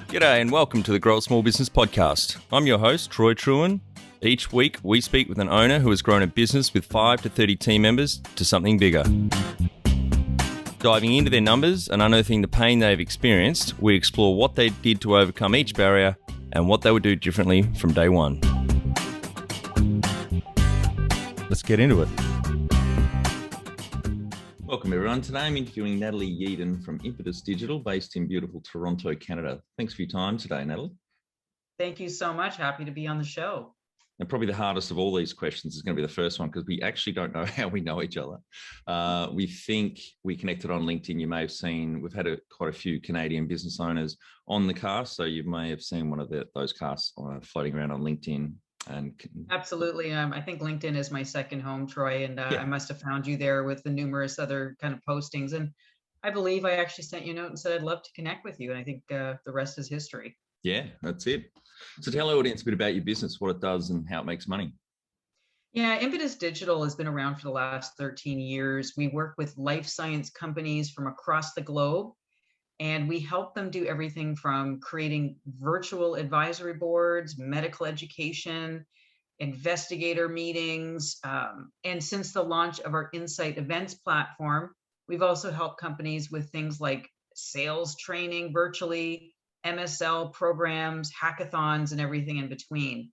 G'day and welcome to the Grow a Small Business Podcast. I'm your host, Troy Truen. Each week, we speak with an owner who has grown a business with 5 to 30 team members to something bigger. Diving into their numbers and unearthing the pain they've experienced, we explore what they did to overcome each barrier and what they would do differently from day one. Let's get into it. Welcome everyone. Today I'm interviewing Natalie Yeadon from Impetus Digital, based in beautiful Toronto, Canada. Thanks for your time today, Natalie. Thank you so much. Happy to be on the show. And probably the hardest of all these questions is going to be the first one, because we actually don't know how we know each other. We think we connected on LinkedIn. You may have seen, we've had quite a few Canadian business owners on the cast, so you may have seen one of those casts floating around on LinkedIn. Absolutely. I think LinkedIn is my second home, Troy, and I must have found you there with the numerous other kind of postings. And I believe I actually sent you a note and said I'd love to connect with you. And I think the rest is history. Yeah, that's it. So tell our audience a bit about your business, what it does and how it makes money. Yeah, Impetus Digital has been around for the last 13 years. We work with life science companies from across the globe, and we help them do everything from creating virtual advisory boards, medical education, investigator meetings. And since the launch of our Insight Events platform, we've also helped companies with things like sales training virtually, MSL programs, hackathons, and everything in between.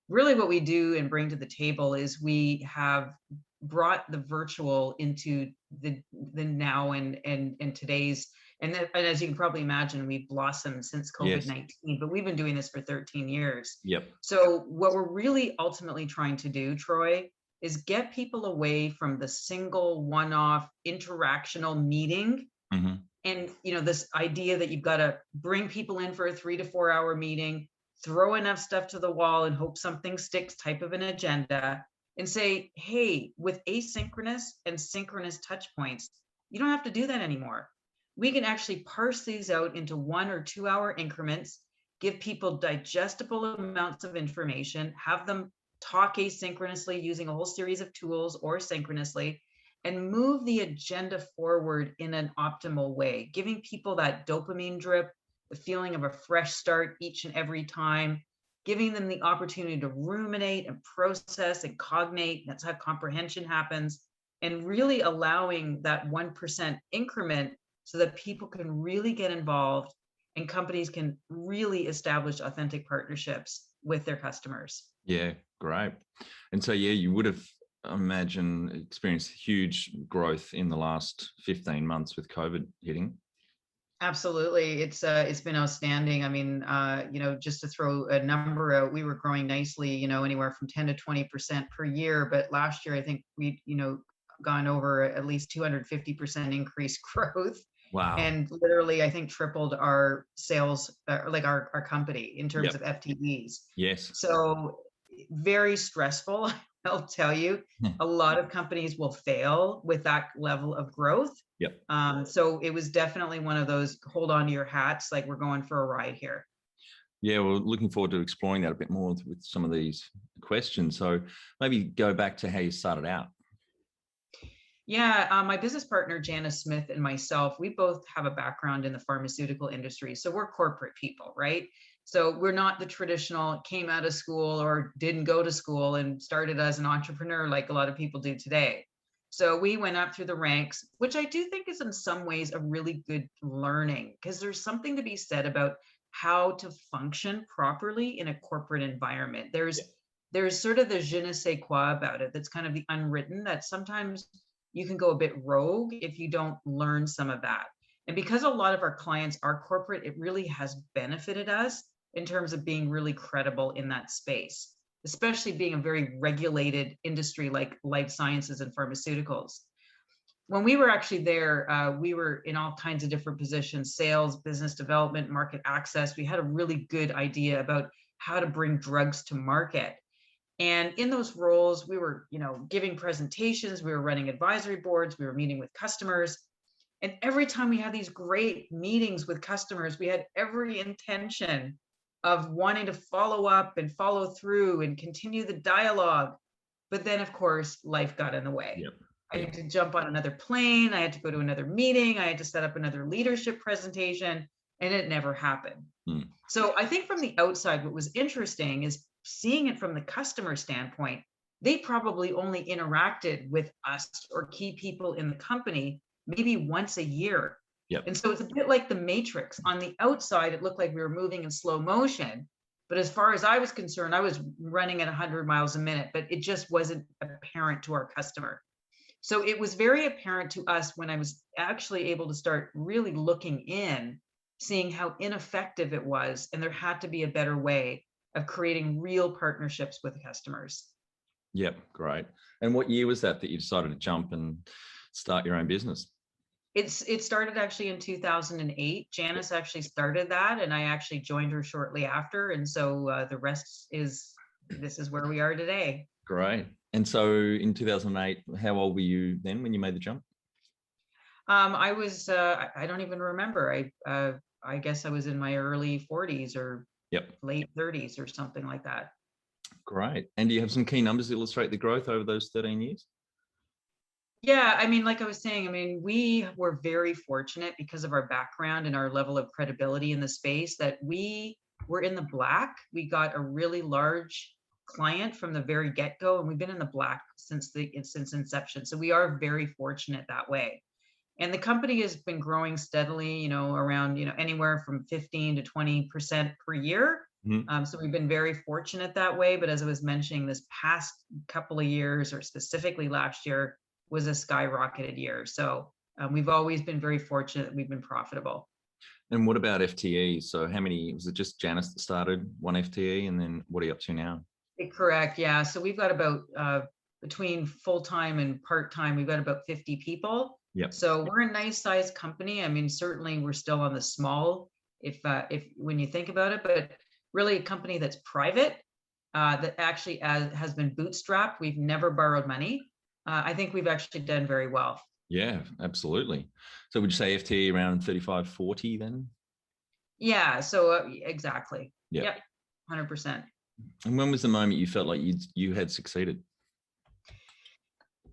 Really what we do and bring to the table is we have brought the virtual into the now and today's, and as you can probably imagine, we've blossomed since COVID-19, but we've been doing this for 13 years. Yep. So what we're really ultimately trying to do, Troy, is get people away from the single one-off interactional meeting. Mm-hmm. And, this idea that you've got to bring people in for a 3 to 4 hour meeting, throw enough stuff to the wall and hope something sticks type of an agenda, and say, hey, with asynchronous and synchronous touch points, you don't have to do that anymore. We can actually parse these out into 1 or 2 hour increments, give people digestible amounts of information, have them talk asynchronously using a whole series of tools or synchronously, and move the agenda forward in an optimal way, giving people that dopamine drip, the feeling of a fresh start each and every time, giving them the opportunity to ruminate and process and cognate. That's how comprehension happens, and really allowing that 1% increment so that people can really get involved and companies can really establish authentic partnerships with their customers. Yeah, great. And so, you would have, experienced huge growth in the last 15 months with COVID hitting. Absolutely. It's been outstanding. I mean, just to throw a number out, we were growing nicely, anywhere from 10 to 20% per year. But last year, I think we, gone over at least 250% increased growth. Wow. And literally, I think tripled our sales, our company in terms of FTEs. Yes. So very stressful. I'll tell you, a lot of companies will fail with that level of growth. Yep. So it was definitely one of those hold on to your hats, like we're going for a ride here. Yeah, we're looking forward to exploring that a bit more with some of these questions. So maybe go back to how you started out. Yeah, my business partner, Janice Smith, and myself, we both have a background in the pharmaceutical industry. So we're corporate people, right? So we're not the traditional came out of school or didn't go to school and started as an entrepreneur like a lot of people do today. So we went up through the ranks, which I do think is in some ways a really good learning, because there's something to be said about how to function properly in a corporate environment. There's sort of the je ne sais quoi about it. That's kind of the unwritten, that sometimes you can go a bit rogue if you don't learn some of that. And because a lot of our clients are corporate, it really has benefited us in terms of being really credible in that space, especially being a very regulated industry like life sciences and pharmaceuticals. When we were actually there, we were in all kinds of different positions: sales, business development, market access. We had a really good idea about how to bring drugs to market. And in those roles, we were, giving presentations, we were running advisory boards, we were meeting with customers. And every time we had these great meetings with customers, we had every intention of wanting to follow up and follow through and continue the dialogue. But then, of course, life got in the way. Yep. I had to jump on another plane. I had to go to another meeting. I had to set up another leadership presentation. and it never happened. Mm. So I think from the outside, what was interesting is seeing it from the customer standpoint. They probably only interacted with us or key people in the company maybe once a year. Yep. And so it's a bit like the Matrix. On the outside, it looked like we were moving in slow motion. But as far as I was concerned, I was running at 100 miles a minute, but it just wasn't apparent to our customer. So it was very apparent to us when I was actually able to start really looking in, seeing how ineffective it was. And there had to be a better way of creating real partnerships with customers. Yep, great. And what year was that you decided to jump and start your own business? It started actually in 2008. Janice actually started that, and I actually joined her shortly after. And so the rest is, this is where we are today. Great. And so in 2008, how old were you then when you made the jump? I was, I don't even remember. I guess I was in my early 40s or late 30s or something like that. Great. And do you have some key numbers to illustrate the growth over those 13 years? Yeah, I mean, like I was saying, I mean, we were very fortunate because of our background and our level of credibility in the space that we were in the black. We got a really large client from the very get-go, and we've been in the black since inception. So we are very fortunate that way. And the company has been growing steadily, around, anywhere from 15 to 20% per year. Mm-hmm. So we've been very fortunate that way. But as I was mentioning, this past couple of years, or specifically last year, was a skyrocketed year. So we've always been very fortunate that we've been profitable. And what about FTE? So how many, was it just Janice that started one FTE, and then what are you up to now? Correct. Yeah. So we've got about between full-time and part-time, we've got about 50 people. Yep. So we're a nice sized company. I mean, certainly we're still on the small, if when you think about it, but really a company that's private, that actually has been bootstrapped. We've never borrowed money. I think we've actually done very well. Yeah, absolutely. So would you say FTE around 35, 40 then? Yeah. So exactly. Yep. 100%. And when was the moment you felt like you had succeeded?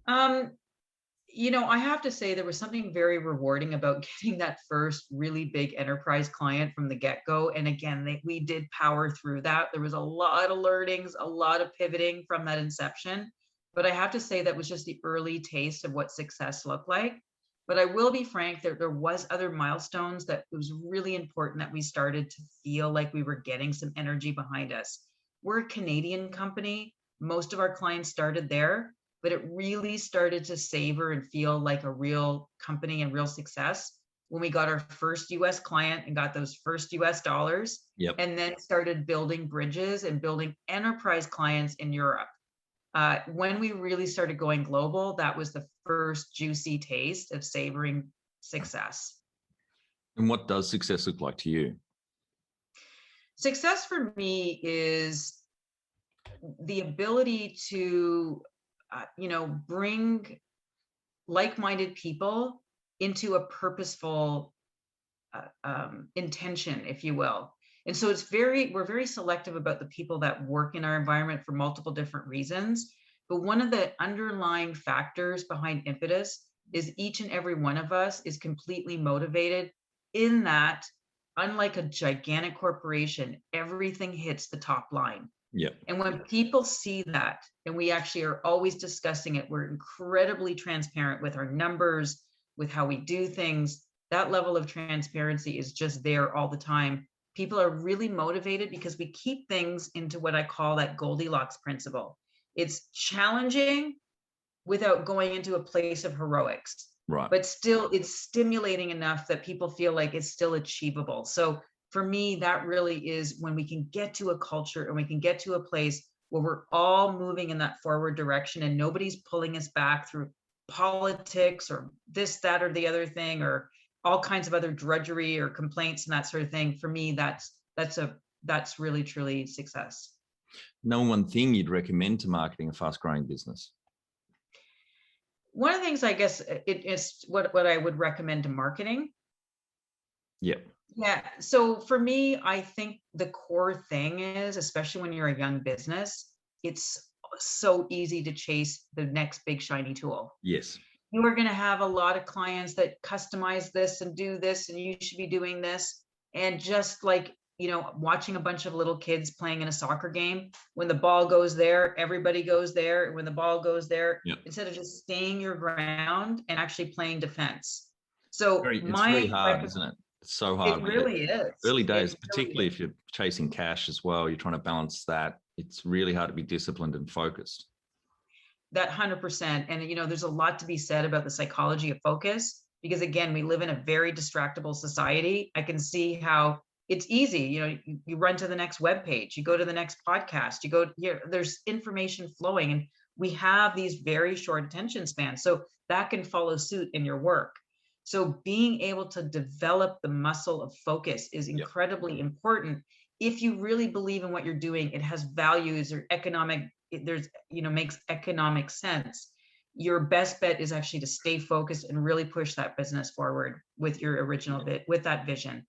I have to say there was something very rewarding about getting that first really big enterprise client from the get-go. And again, we did power through that. There was a lot of learnings, a lot of pivoting from that inception. But I have to say that was just the early taste of what success looked like. But I will be frank, there was other milestones that it was really important that we started to feel like we were getting some energy behind us. We're a Canadian company. Most of our clients started there, but it really started to savor and feel like a real company and real success when we got our first US client and got those first US dollars. Yep. And then started building bridges and building enterprise clients in Europe. When we really started going global, that was the first juicy taste of savoring success. And what does success look like to you? Success for me is the ability to, bring like-minded people into a purposeful intention, if you will. And so we're very selective about the people that work in our environment for multiple different reasons. But one of the underlying factors behind Impetus is each and every one of us is completely motivated in that, unlike a gigantic corporation, everything hits the top line. Yep. And when people see that, and we actually are always discussing it, we're incredibly transparent with our numbers, with how we do things. That level of transparency is just there all the time. People are really motivated because we keep things into what I call that Goldilocks principle. It's challenging without going into a place of heroics. Right. But still, it's stimulating enough that people feel like it's still achievable. So for me, that really is when we can get to a culture and we can get to a place where we're all moving in that forward direction and nobody's pulling us back through politics or this, that, or the other thing, or all kinds of other drudgery or complaints and that sort of thing. For me, that's really, truly success. Number one thing you'd recommend to marketing a fast-growing business? One of the things, I guess, it is what I would recommend to marketing. Yep. Yeah. So for me, I think the core thing is, especially when you're a young business, it's so easy to chase the next big shiny tool. Yes. You are going to have a lot of clients that customize this and do this, and you should be doing this. And just like, watching a bunch of little kids playing in a soccer game, when the ball goes there, everybody goes there. When the ball goes there, Yep. instead of just staying your ground and actually playing defense. So It's very hard, isn't it? It's so hard. it really is. Early days, It really particularly is. if you're chasing cash as well, you're trying to balance that. It's really hard to be disciplined and focused. That 100%. And, there's a lot to be said about the psychology of focus, because again, we live in a very distractible society. I can see how it's easy. You run to the next web page, you go to the next podcast, there's information flowing, and we have these very short attention spans. So that can follow suit in your work. So being able to develop the muscle of focus is incredibly important. If you really believe in what you're doing, it has values or makes economic sense. Your best bet is actually to stay focused and really push that business forward with your original with that vision.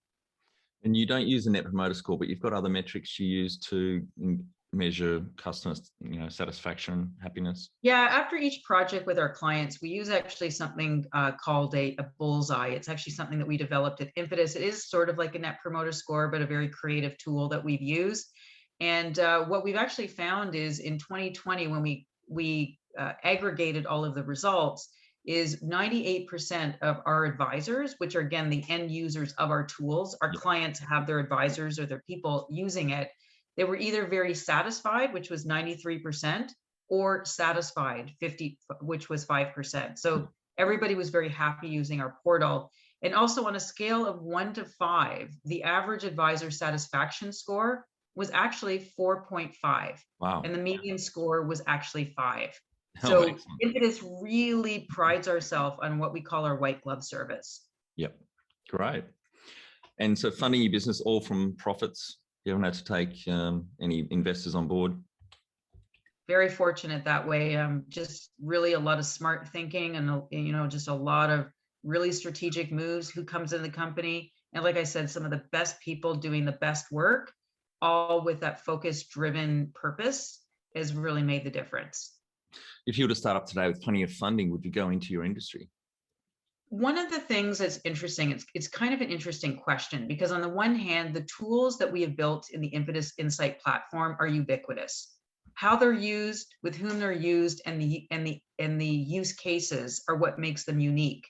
And you don't use a net promoter score, but you've got other metrics you use to measure customer, satisfaction, happiness. Yeah, after each project with our clients, we use actually something called a bullseye. It's actually something that we developed at Impetus. It is sort of like a net promoter score, but a very creative tool that we've used. And what we've actually found is in 2020, when we aggregated all of the results, is 98% of our advisors, which are again the end users of our tools, our clients have their advisors or their people using it. They were either very satisfied, which was 93%, or satisfied, 50, which was 5%. So everybody was very happy using our portal. And also on a scale of 1 to 5, the average advisor satisfaction score was actually 4.5. Wow. And the median score was actually 5. So Impetus really prides ourselves on what we call our white glove service. Yep. Great. And so funding your business all from profits. You haven't had to take any investors on board? Very fortunate that way. Just really a lot of smart thinking and, just a lot of really strategic moves. Who comes in the company? And like I said, some of the best people doing the best work, all with that focus-driven purpose, has really made the difference. If you were to start up today with plenty of funding, would you go into your industry? One of the things that's interesting, it's kind of an interesting question, because on the one hand, the tools that we have built in the Impetus Insight platform are ubiquitous. How they're used, with whom they're used, and the use cases are what makes them unique.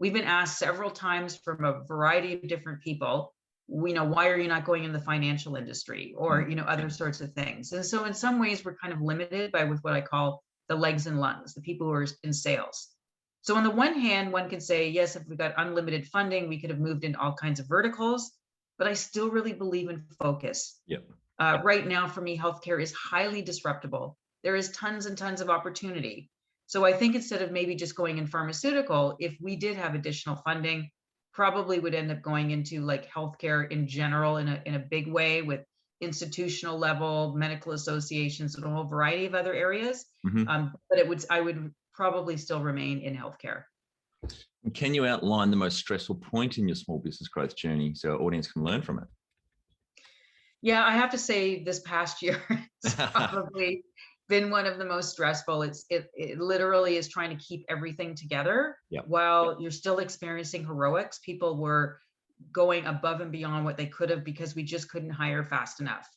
We've been asked several times from a variety of different people, why are you not going in the financial industry, or other sorts of things. And so in some ways, we're kind of limited by with what I call the legs and lungs, the people who are in sales. So on the one hand, one can say, yes, if we got unlimited funding, we could have moved in all kinds of verticals, but I still really believe in focus. Yep. Right now, for me, healthcare is highly disruptible. There is tons and tons of opportunity. So I think instead of maybe just going in pharmaceutical, if we did have additional funding, probably would end up going into like healthcare in general in a big way, with institutional level, medical associations, and a whole variety of other areas. Mm-hmm. But I would probably still remain in healthcare. Can you outline the most stressful point in your small business growth journey so our audience can learn from it? Yeah, I have to say this past year it's probably been one of the most stressful. It literally is trying to keep everything together while you're still experiencing heroics. People were going above and beyond what they could have because we just couldn't hire fast enough.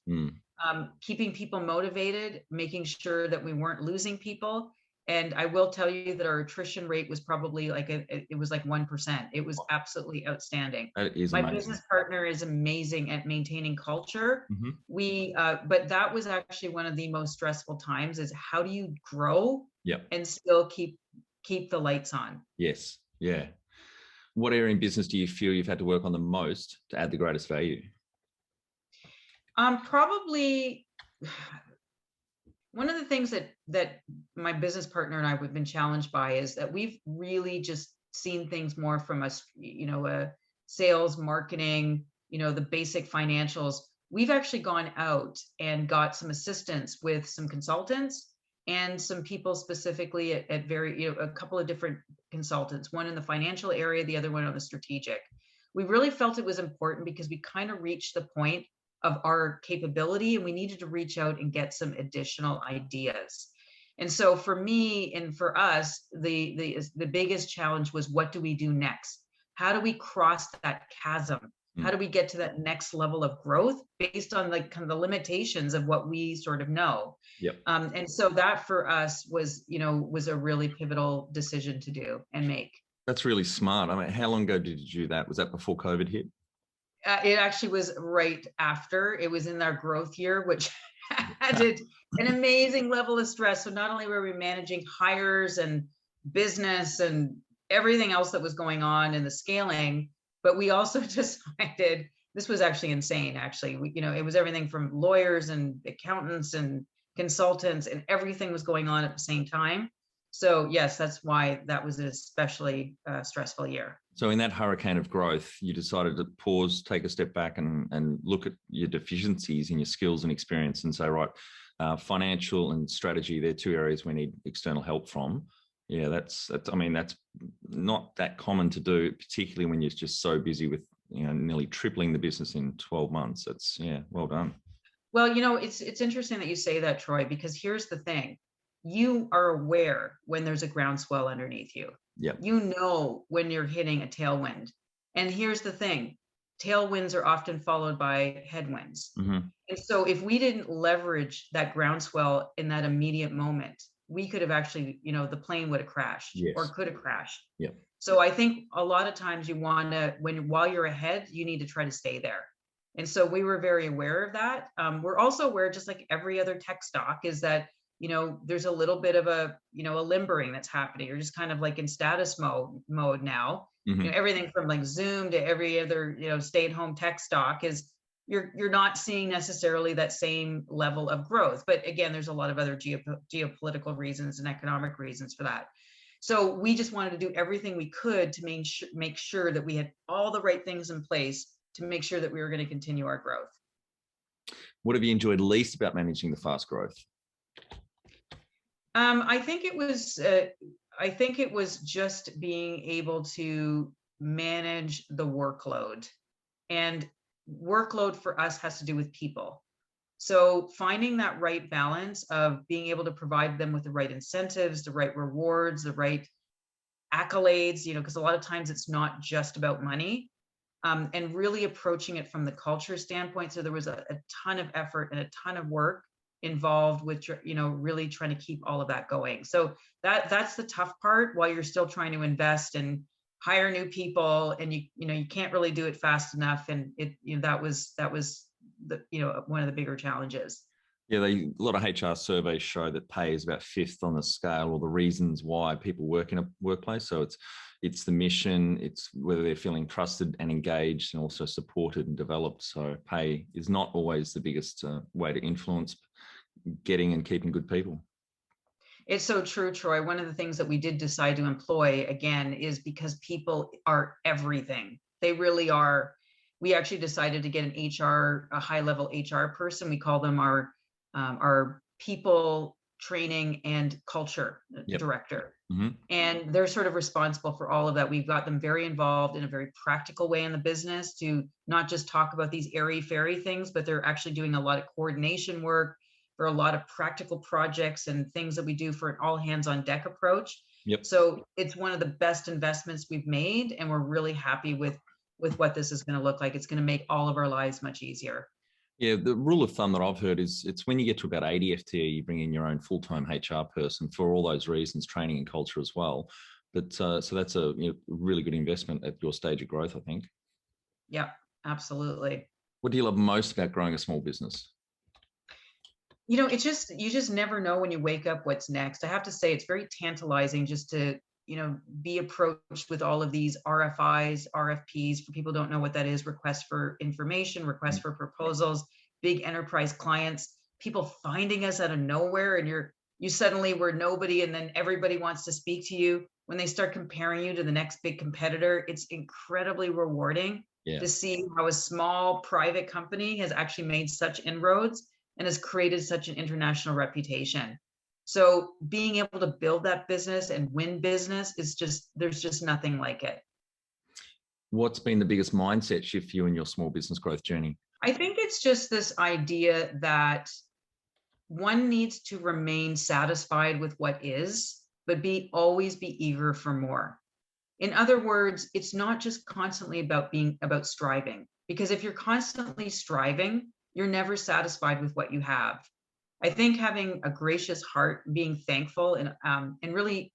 Keeping people motivated, making sure that we weren't losing people. And I will tell you that our attrition rate was probably it was like 1%. It was absolutely outstanding. That is My amazing. business partner is amazing at maintaining culture. Mm-hmm. But that was actually one of the most stressful times, is how do you grow and still keep the lights on? Yes. Yeah. What area in business do you feel you've had to work on the most to add the greatest value? Probably one of the things that my business partner and I have been challenged by is that we've really just seen things more from a sales, marketing, the basic financials. We've actually gone out and got some assistance with some consultants and some people specifically at a couple of different consultants, one in the financial area, the other one on the strategic. We really felt it was important because we kind of reached the point of our capability and we needed to reach out and get some additional ideas. And so for me and for us, the biggest challenge was, what do we do next? How do we cross that chasm How do we get to that next level of growth based on like kind of the limitations of what we sort of know? Yep. And so that for us was, was a really pivotal decision to do and make. That's really smart. I mean, how long ago did you do that? Was that before COVID hit? It actually was right after. It was in our growth year, which added an amazing level of stress. So not only were we managing hires and business and everything else that was going on in the scaling, but we also decided, this was actually insane. Actually, it was everything from lawyers and accountants and consultants, and everything was going on at the same time. So yes, that's why that was an especially stressful year. So in that hurricane of growth, you decided to pause, take a step back, and look at your deficiencies in your skills and experience, and say, right, financial and strategy, they're two areas we need external help from. Yeah, that's not that common to do, particularly when you're just so busy with nearly tripling the business in 12 months. That's well done. Well, it's interesting that you say that, Troy, because here's the thing. You are aware when there's a groundswell underneath you. Yep. You know when you're hitting a tailwind. And here's the thing. Tailwinds are often followed by headwinds. Mm-hmm. And so if we didn't leverage that groundswell in that immediate moment, we could have actually, the plane would have crashed. Yes. Or could have crashed. Yep. So I think a lot of times you want to, while you're ahead, you need to try to stay there. And so we were very aware of that. We're also aware, just like every other tech stock, is that, there's a little bit of a limbering that's happening. You're just kind of like in status mode now. Mm-hmm. Everything from like Zoom to every other, stay-at-home tech stock is, you're not seeing necessarily that same level of growth. But again, there's a lot of other geopolitical reasons and economic reasons for that. So we just wanted to do everything we could to make sure that we had all the right things in place to make sure that we were going to continue our growth. What have you enjoyed least about managing the fast growth? I think it was just being able to manage the workload, and workload for us has to do with people. So finding that right balance of being able to provide them with the right incentives, the right rewards, the right accolades, because a lot of times it's not just about money, and really approaching it from the culture standpoint. So there was a ton of effort and a ton of work involved with, really trying to keep all of that going. So that's the tough part, while you're still trying to invest and hire new people, and you can't really do it fast enough. And that was the, one of the bigger challenges. Yeah, a lot of HR surveys show that pay is about fifth on the scale, or the reasons why people work in a workplace. So it's the mission, it's whether they're feeling trusted and engaged and also supported and developed. So pay is not always the biggest way to influence getting and keeping good people. It's so true, Troy. One of the things that we did decide to employ, again, is because people are everything. They really are. We actually decided to get a high-level HR person. We call them our people training and culture director. Mm-hmm. And they're sort of responsible for all of that. We've got them very involved in a very practical way in the business, to not just talk about these airy-fairy things, but they're actually doing a lot of coordination work for a lot of practical projects and things that we do for an all hands on deck approach. Yep. So it's one of the best investments we've made, and we're really happy with what this is going to look like. It's going to make all of our lives much easier. Yeah, the rule of thumb that I've heard is it's when you get to about 80 FTE, you bring in your own full-time HR person for all those reasons, training and culture as well. But so that's a really good investment at your stage of growth, I think. Yeah, absolutely. What do you love most about growing a small business? It's just, you just never know when you wake up what's next. I have to say, it's very tantalizing just to, be approached with all of these RFIs, RFPs. For people who don't know what that is, requests for information, requests for proposals, big enterprise clients, people finding us out of nowhere, and you suddenly were nobody, and then everybody wants to speak to you. When they start comparing you to the next big competitor, it's incredibly rewarding to see how a small private company has actually made such inroads and has created such an international reputation. So being able to build that business and win business is there's just nothing like it. What's been the biggest mindset shift for you in your small business growth journey? I think it's just this idea that one needs to remain satisfied with what is, but always be eager for more. In other words, it's not just constantly about striving, because if you're constantly striving, you're never satisfied with what you have. I think having a gracious heart, being thankful, and really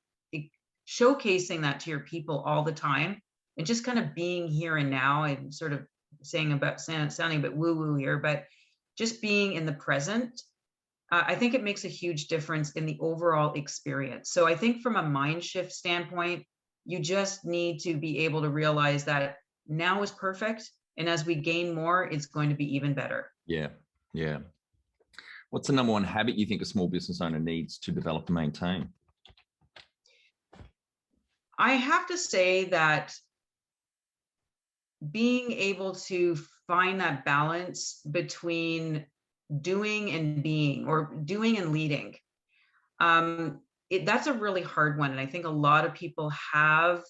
showcasing that to your people all the time, and just kind of being here and now, and sort of sounding a bit woo-woo here, but just being in the present, I think it makes a huge difference in the overall experience. So I think from a mind shift standpoint, you just need to be able to realize that now is perfect, and as we gain more, it's going to be even better. Yeah, yeah. What's the number one habit you think a small business owner needs to develop and maintain? I have to say that being able to find that balance between doing and being, or doing and leading, that's a really hard one. And I think a lot of people have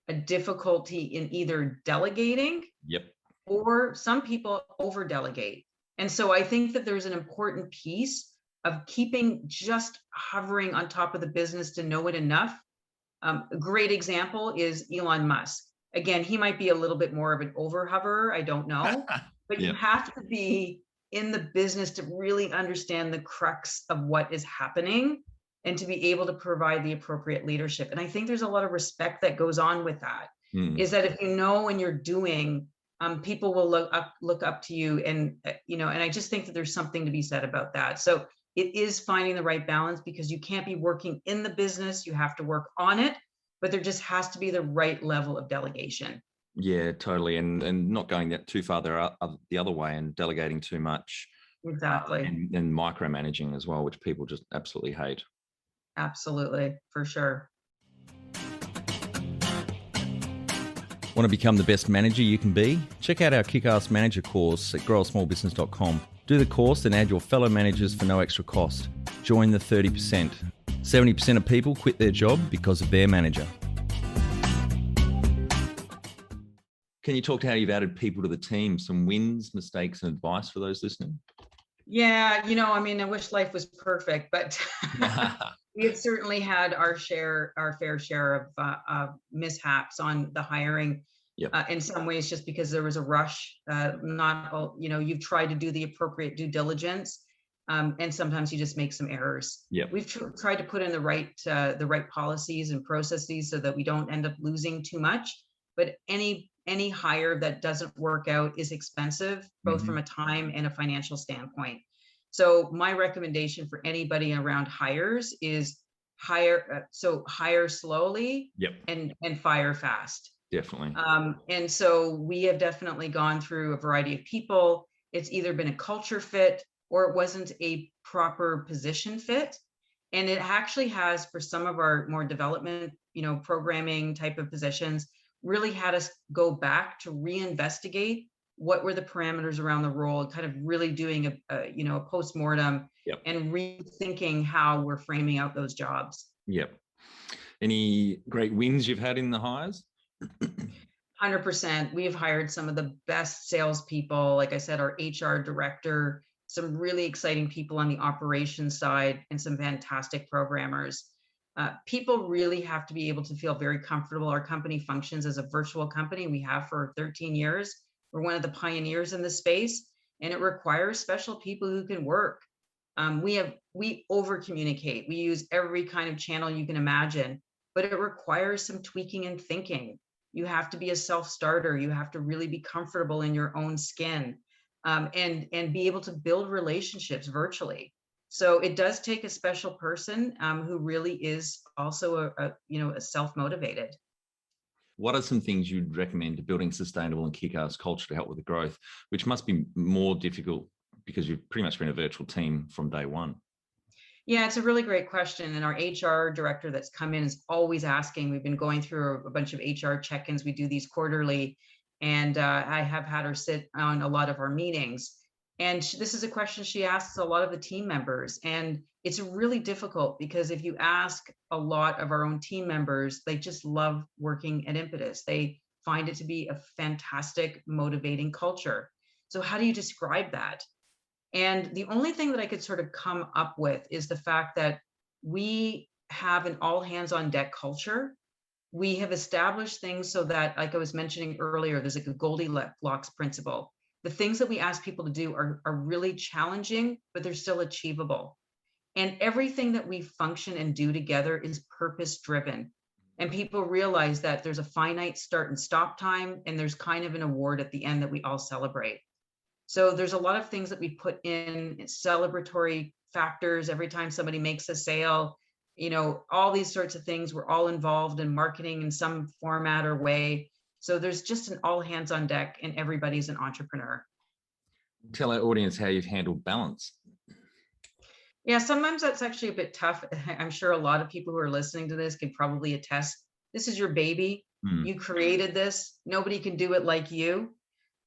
a difficulty in either delegating, Yep. or some people over delegate. And so I think that there's an important piece of keeping, just hovering on top of the business to know it enough. A great example is Elon Musk. Again, he might be a little bit more of an over hoverer, I don't know, but Yep. you have to be in the business to really understand the crux of what is happening, and to be able to provide the appropriate leadership. And I think there's a lot of respect that goes on with that. Is that if you know when you're doing, people will look up to you, and and I just think that there's something to be said about that. So it is finding the right balance, because you can't be working in the business, you have to work on it, but there just has to be the right level of delegation. Yeah, totally. And not going that too far the other way, and delegating too much, Exactly. and micromanaging as well, which people just absolutely hate. Absolutely, for sure. Want to become the best manager you can be? Check out our Kick-Ass Manager course at growasmallbusiness.com. Do the course and add your fellow managers for no extra cost. Join the 30%. 70% of people quit their job because of their manager. Can you talk to how you've added people to the team? Some wins, mistakes, and advice for those listening? Yeah, I wish life was perfect, but we have certainly had our fair share of mishaps on the hiring. Yep. In some ways, just because there was a rush. You've tried to do the appropriate due diligence, and sometimes you just make some errors. Yep. We've tried to put in the right policies and processes so that we don't end up losing too much. But any hire that doesn't work out is expensive, both from a time and a financial standpoint. So my recommendation for anybody around hires is hire slowly, Yep. and fire fast. Definitely. And so we have definitely gone through a variety of people. It's either been a culture fit, or it wasn't a proper position fit. And it actually has, for some of our more development, programming type of positions, really had us go back to reinvestigate what were the parameters around the role, kind of really doing a postmortem. Yep. And rethinking how we're framing out those jobs. Yep. Any great wins you've had in the hires? 100%. We have hired some of the best salespeople. Like I said, our HR director, some really exciting people on the operations side, and some fantastic programmers. People really have to be able to feel very comfortable. Our company functions as a virtual company. We have for 13 years. We're one of the pioneers in the space, and it requires special people who can work. We over communicate. We use every kind of channel you can imagine, but it requires some tweaking and thinking. You have to be a self-starter. You have to really be comfortable in your own skin, and be able to build relationships virtually. So it does take a special person who really is also a self-motivated. What are some things you'd recommend to building sustainable and kick-ass culture to help with the growth, which must be more difficult because you've pretty much been a virtual team from day one? Yeah, it's a really great question. And our HR director that's come in is always asking. We've been going through a bunch of HR check-ins. We do these quarterly, and I have had her sit on a lot of our meetings. And this is a question she asks a lot of the team members. And it's really difficult, because if you ask a lot of our own team members, they just love working at Impetus. They find it to be a fantastic, motivating culture. So how do you describe that? And the only thing that I could sort of come up with is the fact that we have an all hands on deck culture. we have established things so that, like I was mentioning earlier, there's like a Goldilocks principle. The things that we ask people to do are really challenging, but they're still achievable. And everything that we function and do together is purpose driven. And people realize that there's a finite start and stop time, and there's kind of an award at the end that we all celebrate. So there's a lot of things that we put in, celebratory factors every time somebody makes a sale, all these sorts of things. We're all involved in marketing in some format or way. So there's just an all hands on deck, and everybody's an entrepreneur. Tell our audience how you've handled balance. Yeah, sometimes that's actually a bit tough. I'm sure a lot of people who are listening to this could probably attest. This is your baby. You created this. Nobody can do it like you.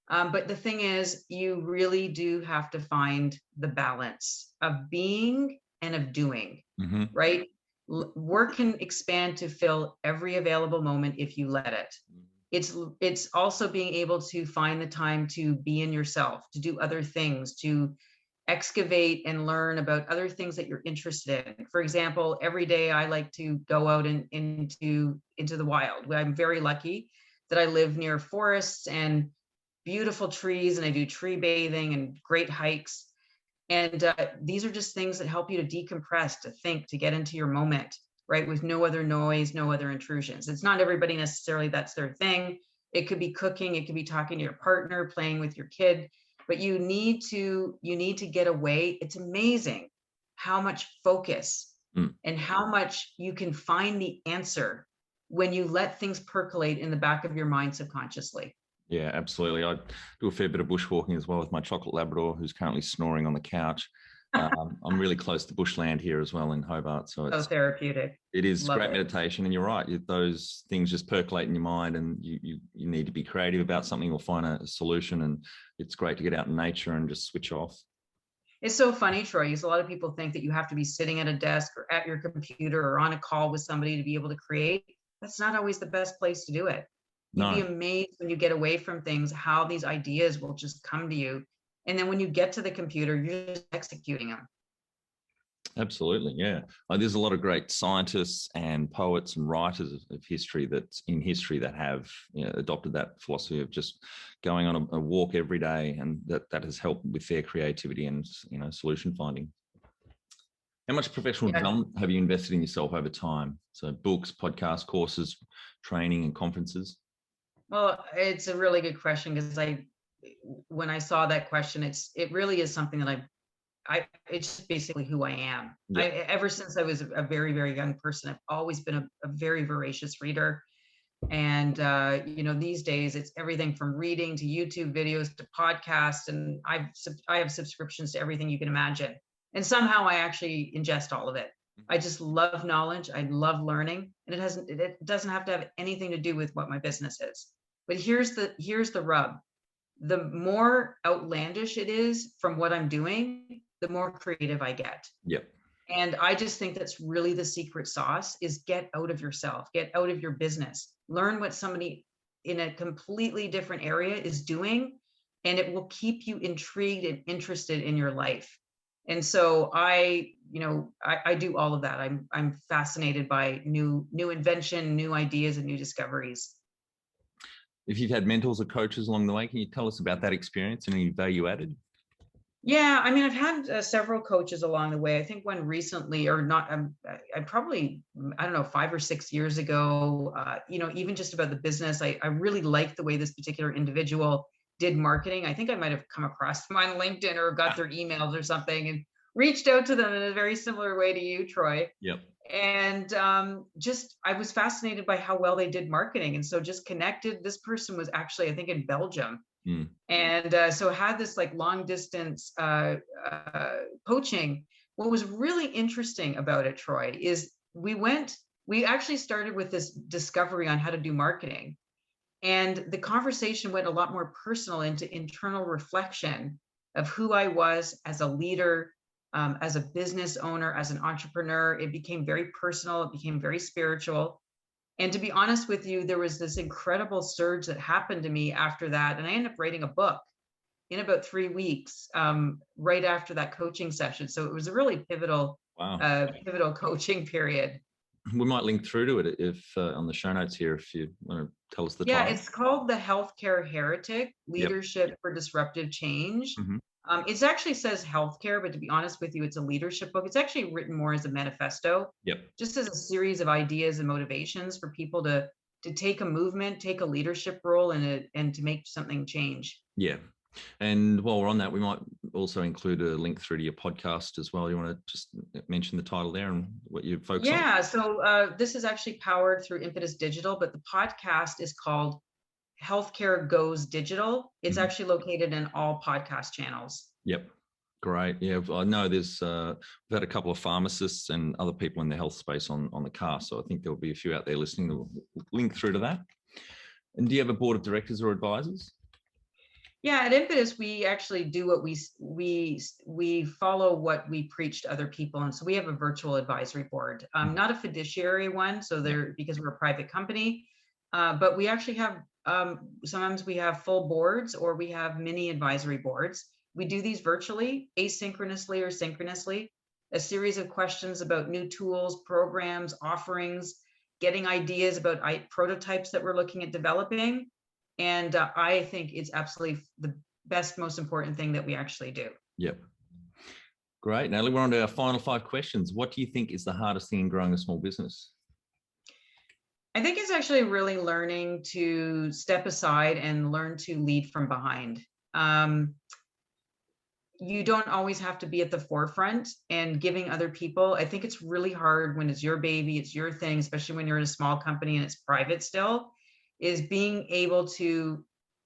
But the thing is, you really do have to find the balance of being and of doing, right? Work can expand to fill every available moment if you let it. It's also being able to find the time to be in yourself, to do other things, to excavate and learn about other things that you're interested in. For example, every day I like to go out and into the wild. I'm very lucky that I live near forests and beautiful trees, and I do tree bathing and great hikes. And these are just things that help you to decompress, to think, to get into your moment, right? With no other noise, no other intrusions. It's not everybody necessarily that's their thing. It could be cooking, it could be talking to your partner, playing with your kid, but you need to get away. It's amazing how much focus and how much you can find the answer when you let things percolate in the back of your mind subconsciously. Yeah, absolutely. I do a fair bit of bushwalking as well with my chocolate Labrador, who's currently snoring on the couch. I'm really close to bushland here as well in Hobart, so it's therapeutic. It is Love great it. meditation, and you're right. Those things just percolate in your mind, and you need to be creative about something or find a solution. And it's great to get out in nature and just switch off. It's so funny, Troy, because a lot of people think that you have to be sitting at a desk or at your computer or on a call with somebody to be able to create. That's not always the best place to do it. You'd be amazed when you get away from things, how these ideas will just come to you. And then when you get to the computer, you're just executing them. Absolutely, yeah. There's a lot of great scientists and poets and writers of history that have adopted that philosophy of just going on a walk every day, and that has helped with their creativity and solution finding. How much professional development have you invested in yourself over time? So books, podcasts, courses, training, and conferences. Well, it's a really good question, because when I saw that question, it really is something that it's basically who I am. Yeah. Ever since I was a very, very young person, I've always been a very voracious reader. And, these days it's everything from reading to YouTube videos to podcasts. And I have subscriptions to everything you can imagine. And somehow I actually ingest all of it. I just love knowledge. I love learning. And it doesn't have to have anything to do with what my business is. But here's the rub. The more outlandish it is from what I'm doing, the more creative I get. Yep. And I just think that's really the secret sauce, is get out of yourself, get out of your business, learn what somebody in a completely different area is doing, and it will keep you intrigued and interested in your life. And so I do all of that. I'm fascinated by new invention, new ideas, and new discoveries. If you've had mentors or coaches along the way, can you tell us about that experience and any value added? Yeah, I mean, I've had several coaches along the way. I think one recently, or not, I probably, I don't know, 5 or 6 years ago, even just about the business, I really liked the way this particular individual did marketing. I think I might have come across them on LinkedIn or got their emails or something and reached out to them in a very similar way to you, Troy. Yep. And I was fascinated by how well they did marketing. And so just connected. This person was actually, I think, in Belgium. And so had this like long distance coaching. What was really interesting about it, Troy, is we actually started with this discovery on how to do marketing. And the conversation went a lot more personal into internal reflection of who I was as a leader, as a business owner, as an entrepreneur. It became very personal. It became very spiritual. And to be honest with you, there was this incredible surge that happened to me after that. And I ended up writing a book in about 3 weeks, right after that coaching session. So it was a really pivotal coaching period. We might link through to it if on the show notes here, if you want to tell us the title. It's called the Healthcare Heretic, Leadership for Disruptive Change. It actually says healthcare, but to be honest with you, it's a leadership book. It's actually written more as a manifesto, just as a series of ideas and motivations for people to take a movement, take a leadership role and to make something change. Yeah. And while we're on that, we might also include a link through to your podcast as well. You want to just mention the title there and what you focus on? Yeah, so this is actually powered through Impetus Digital, but the podcast is called Healthcare Goes Digital. It's actually located in all podcast channels. Yep. Great. Yeah, I know there's we've had a couple of pharmacists and other people in the health space on the cast, so I think there'll be a few out there listening that will link through to that. And do you have a board of directors or advisors? Yeah, at Impetus, we actually do what we follow what we preach to other people, and so we have a virtual advisory board, not a fiduciary one, so because we're a private company, but we actually have sometimes we have full boards or we have mini advisory boards. We do these virtually, asynchronously or synchronously, a series of questions about new tools, programs, offerings, getting ideas about prototypes that we're looking at developing. And I think it's absolutely the best, most important thing that we actually do. Yep. Great. Natalie, we're on to our final 5 questions. What do you think is the hardest thing in growing a small business? I think it's actually really learning to step aside and learn to lead from behind. You don't always have to be at the forefront and giving other people. I think it's really hard when it's your baby, it's your thing, especially when you're in a small company and it's private still, is being able to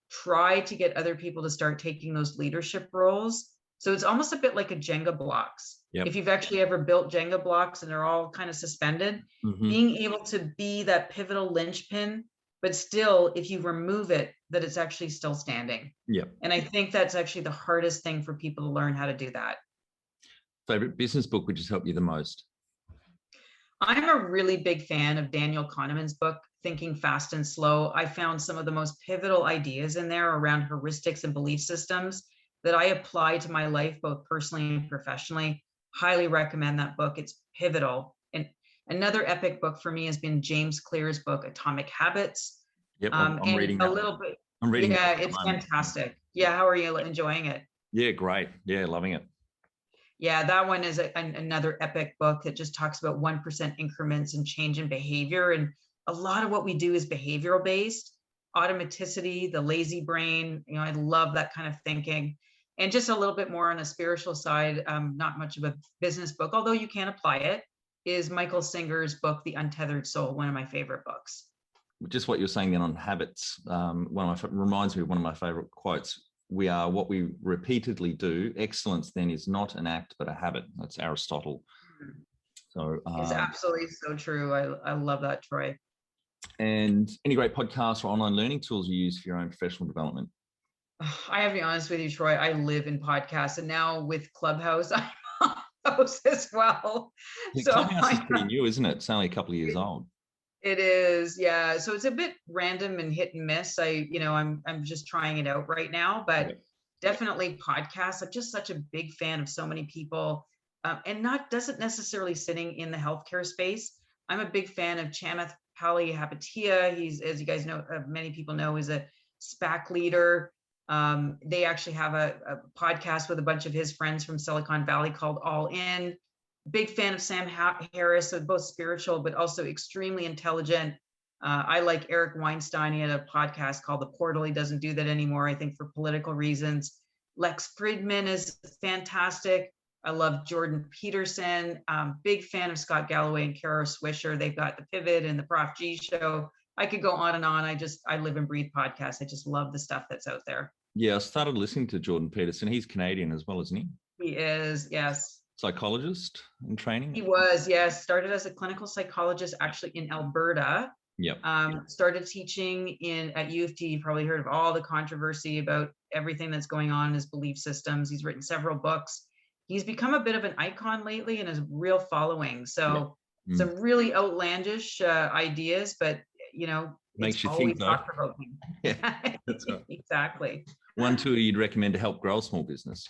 try to get other people to start taking those leadership roles. So it's almost a bit like a Jenga blocks. If you've actually ever built Jenga blocks and they're all kind of suspended, being able to be that pivotal linchpin, but still, if you remove it, that it's actually still standing. And I think that's actually the hardest thing for people to learn how to do that. Favorite business book which has helped you the most? I'm a really big fan of Daniel Kahneman's book, Thinking Fast and Slow. I found some of the most pivotal ideas in there around heuristics and belief systems that I apply to my life, both personally and professionally. Highly recommend that book. It's pivotal. And another epic book for me has been James Clear's book, Atomic Habits. I'm reading that. I'm reading that. It's fantastic. Yeah, how are you enjoying it? Yeah, great. Yeah, loving it. Yeah, that one is another epic book that just talks about 1% increments and change in behavior. And a lot of what we do is behavioral based, automaticity, the lazy brain. I love that kind of thinking. And just a little bit more on a spiritual side, not much of a business book, although you can apply it, is Michael Singer's book, The Untethered Soul, one of my favorite books. Just what you're saying then on habits, reminds me of one of my favorite quotes. We are what we repeatedly do. Excellence then is not an act, but a habit. That's Aristotle. So it's absolutely so true. I love that, Troy. And any great podcasts or online learning tools you use for your own professional development? I have to be honest with you, Troy, I live in podcasts, and now with Clubhouse, I'm on those as well. Yeah, so Clubhouse is pretty new, isn't it? It's only a couple of years old. It is, yeah. So it's a bit random and hit and miss. I'm just trying it out right now, but definitely podcasts. I'm just such a big fan of so many people, and doesn't necessarily sitting in the healthcare space. I'm a big fan of Chamath Palihapitiya. He's, as you guys know, many people know, is a SPAC leader. They actually have a podcast with a bunch of his friends from Silicon Valley called All In. Big fan of Sam Harris, so both spiritual, but also extremely intelligent. I like Eric Weinstein. He had a podcast called The Portal. He doesn't do that anymore, I think, for political reasons. Lex Fridman is fantastic. I love Jordan Peterson. Big fan of Scott Galloway and Kara Swisher. They've got The Pivot and the Prof G Show. I could go on and on. I live and breathe podcasts. I just love the stuff that's out there. Yeah, I started listening to Jordan Peterson. He's Canadian as well, isn't he? He is, yes. Psychologist in training? He was, yes. Started as a clinical psychologist actually in Alberta. Yep. Started teaching at U of T. You probably heard of all the controversy about everything that's going on in his belief systems. He's written several books. He's become a bit of an icon lately and has real following. So some really outlandish ideas, but makes you think though. Yeah, that's right. Exactly. One tool you'd recommend to help grow a small business?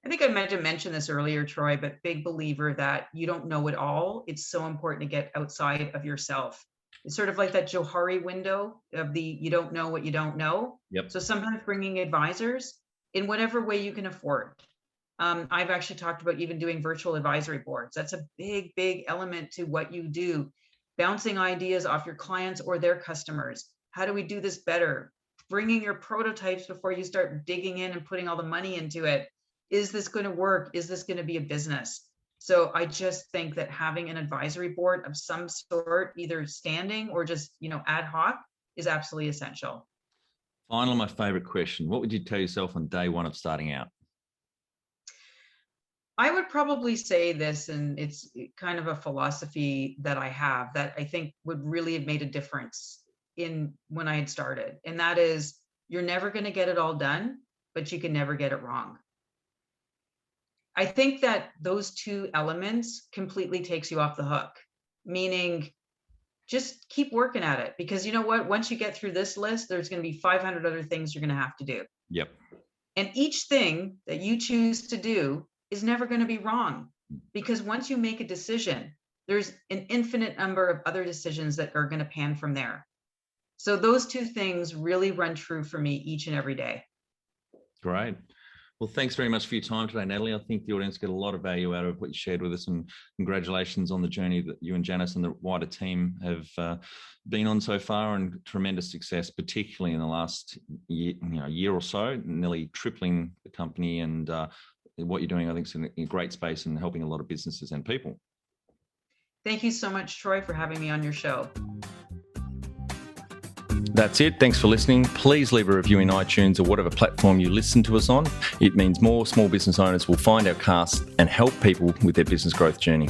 I think I meant to mention this earlier, Troy, but big believer that you don't know it all. It's so important to get outside of yourself. It's sort of like that Johari window of the you don't know what you don't know. Yep. So sometimes bringing advisors in whatever way you can afford. I've actually talked about even doing virtual advisory boards. That's a big, big element to what you do. Bouncing ideas off your clients or their customers. How do we do this better? Bringing your prototypes before you start digging in and putting all the money into it. Is this going to work? Is this going to be a business? So I just think that having an advisory board of some sort, either standing or just, ad hoc, is absolutely essential. Finally, my favorite question. What would you tell yourself on day one of starting out? I would probably say this, and it's kind of a philosophy that I have that I think would really have made a difference in when I had started. And that is, you're never going to get it all done, but you can never get it wrong. I think that those two elements completely takes you off the hook, meaning just keep working at it, because you know what? Once you get through this list, there's going to be 500 other things you're going to have to do. Yep. And each thing that you choose to do is never going to be wrong, because once you make a decision, there's an infinite number of other decisions that are going to pan from there. So those two things really run true for me each and every day. Great. Well, thanks very much for your time today, Natalie. I think the audience get a lot of value out of what you shared with us, and congratulations on the journey that you and Janice and the wider team have been on so far, and tremendous success, particularly in the last year or so, nearly tripling the company. And what you're doing, I think, is in a great space and helping a lot of businesses and people. Thank you so much, Troy, for having me on your show. That's it. Thanks for listening. Please leave a review in iTunes or whatever platform you listen to us on. It means more small business owners will find our cast and help people with their business growth journey.